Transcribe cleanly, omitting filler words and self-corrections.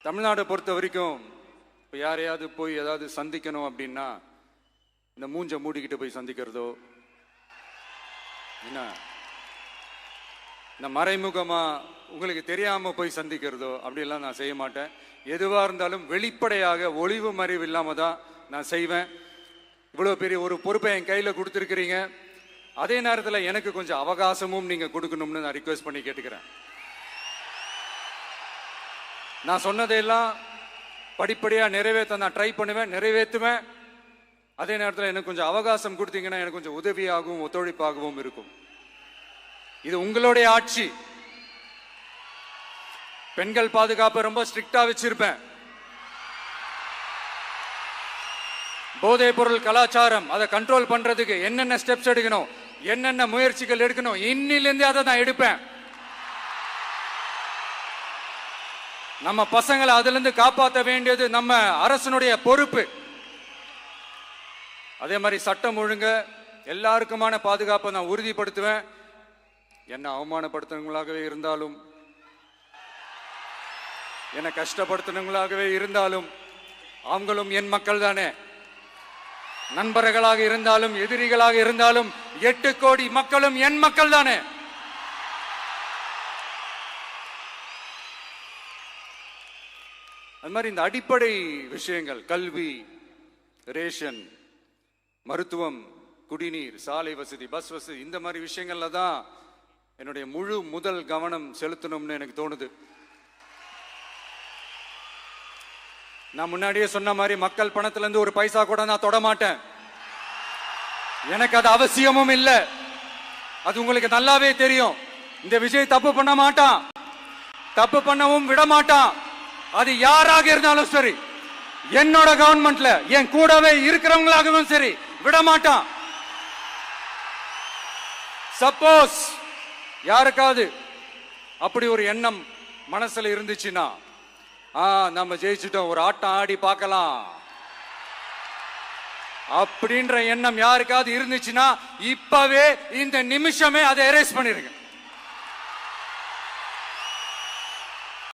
தமிழ்நாடை பொறுத்த வரைக்கும் இப்போ யாரையாவது போய் ஏதாவது சந்திக்கணும் அப்படின்னா இந்த மூஞ்ச மூடிக்கிட்டு போய் சந்திக்கிறதோ, என்ன இந்த மறைமுகமா உங்களுக்கு தெரியாம போய் சந்திக்கிறதோ அப்படியெல்லாம் நான் செய்ய மாட்டேன். எதுவாக இருந்தாலும் வெளிப்படையாக ஒளிவு மறைவு இல்லாம தான் நான் செய்வேன். இவ்வளோ பெரிய ஒரு பொறுப்பை என் கையில் கொடுத்துருக்கிறீங்க. அதே நேரத்தில் எனக்கு கொஞ்சம் அவகாசமும் நீங்கள் கொடுக்கணும்னு நான் ரிக்வெஸ்ட் பண்ணி கேட்டுக்கிறேன். நான் சொன்னதையெல்லாம் படிப்படியாக நிறைவேற்ற நான் ட்ரை பண்ணுவேன், நிறைவேற்றுவேன். அதே நேரத்தில் எனக்கு கொஞ்சம் அவகாசம் கொடுத்தீங்கன்னா எனக்கு கொஞ்சம் உதவியாகவும் ஒத்துழைப்பாகவும் இருக்கும். இது உங்களுடைய ஆட்சி. பெண்கள் பாதுகாப்பை ரொம்ப ஸ்ட்ரிக்டா வச்சிருப்பேன். போதைப் பொருள் கலாச்சாரம் அதை கண்ட்ரோல் பண்றதுக்கு என்னென்ன ஸ்டெப்ஸ் எடுக்கணும், என்னென்ன முயற்சிகள் எடுக்கணும், இன்னிலிருந்து அதை நான் எடுப்பேன். நம்ம பசங்களை அதுல இருந்து காப்பாற்ற வேண்டியது நம்ம அரசனுடைய பொறுப்பு. அதே மாதிரி சட்டம் ஒழுங்கு எல்லாருக்குமான பாதுகாப்பை நான் உறுதிப்படுத்துவேன். என்ன அவமானப்படுத்துறவங்களாகவே இருந்தாலும், என்ன கஷ்டப்படுத்துறவங்களாகவே இருந்தாலும் அவங்களும் என் மக்கள் தானே. நண்பர்களாக இருந்தாலும் எதிரிகளாக இருந்தாலும் 8 கோடி மக்களும் என் மக்கள் தானே. அது மாதிரி இந்த அடிப்படை விஷயங்கள், கல்வி, ரேஷன், மருத்துவம், குடிநீர், சாலை வசதி, பஸ் வசதி, இந்த மாதிரி விஷயங்கள்ல தான் என்னுடைய முழு முதல் கவனம் செலுத்தணும்னு எனக்கு தோணுது. நான் முன்னாடியே சொன்ன மாதிரி மக்கள் பணத்துல இருந்து ஒரு பைசா கூட நான் தொட மாட்டேன். எனக்கு அது அவசியமும் இல்லை. அது உங்களுக்கு நல்லாவே தெரியும். இந்த விஜய் தப்பு பண்ண மாட்டான், தப்பு பண்ணவும் விட மாட்டான். அது யாராக இருந்தாலும் சரி, என்னோட கவர்மெண்ட்ல என் கூடவே இருக்கிறவங்களாகவும் சரி விட மாட்டான். சப்போஸ் யாருக்காவது அப்படி ஒரு எண்ணம் மனசுல இருந்துச்சுன்னா, நம்ம ஜெயிச்சுட்டோம், ஒரு ஆட்டம் ஆடி பார்க்கலாம் அப்படின்ற எண்ணம் யாருக்காவது இருந்துச்சுன்னா இப்பவே இந்த நிமிஷமே அதை எரேஸ் பண்ணிருங்க.